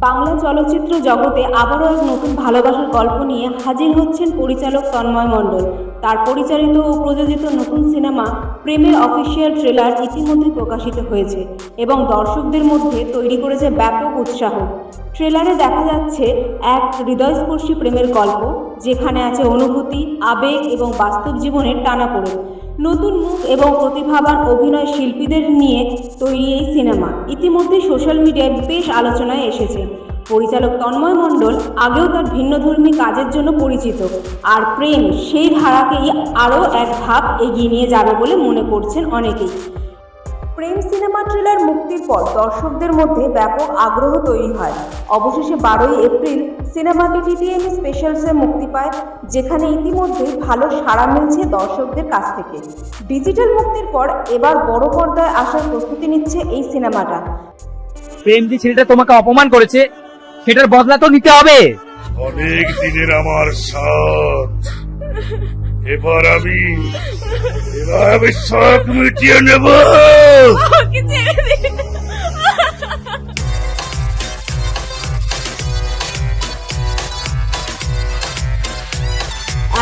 বাংলা চলচ্চিত্র জগতে আবারও এক নতুন ভালোবাসার গল্প নিয়ে হাজির হচ্ছেন পরিচালক তন্ময় মণ্ডল। তার পরিচালিত ও প্রযোজিত নতুন সিনেমা প্রেমের অফিসিয়াল ট্রেলার ইতিমধ্যে প্রকাশিত হয়েছে এবং দর্শকদের মধ্যে তৈরি করেছে ব্যাপক উৎসাহ। ট্রেলারে দেখা যাচ্ছে এক হৃদয়স্পর্শী প্রেমের গল্প, যেখানে আছে অনুভূতি, আবেগ এবং বাস্তব জীবনের টানাপোড়েন। নতুন মুখ এবং প্রতিভাবান অভিনয় শিল্পীদের নিয়ে তৈরি এই সিনেমা ইতিমধ্যে সোশ্যাল মিডিয়ায় বেশ আলোচনায় এসেছে। পরিচালক তন্ময় মণ্ডল আগেও তার ভিন্নধর্মী কাজের জন্য পরিচিত, আর প্রেম সেই ধারাকেই আরও এক ধাপ এগিয়ে নিয়ে যাবে বলে মনে করছেন অনেকেই। প্রেম সিনেমা ট্রেলার মুক্তির পর দর্শকদের মধ্যে ব্যাপক আগ্রহ তৈরি হয়। অবশেষে 12ই এপ্রিল সিনেমাটি টিটিএমি স্পেশালসে মুক্তি পায়, যেখানে ইতিমধ্যেই ভালো সাড়া মিলছে দর্শকদের কাছ থেকে। ডিজিটাল মুক্তির পর এবার বড় পর্দায় আসার প্রস্তুতি নিচ্ছে এই সিনেমাটা। প্রেম যে ছেলেটা তোমাকে অপমান করেছে সেটার বদলা তো নিতে হবে। অনেক দিনের আমার সাথ, এবার আমি শখ মিটিয়ে নেব।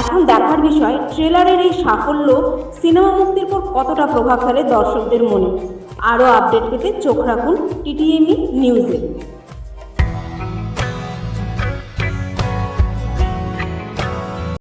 এখন দেখার বিষয় ট্রেলারের এই সাফল্য সিনেমা মুক্তির পর কতটা প্রভাব ফেলে দর্শকদের মনে। আরও আপডেট পেতে চোখ রাখুন টিটিএমি নিউজে।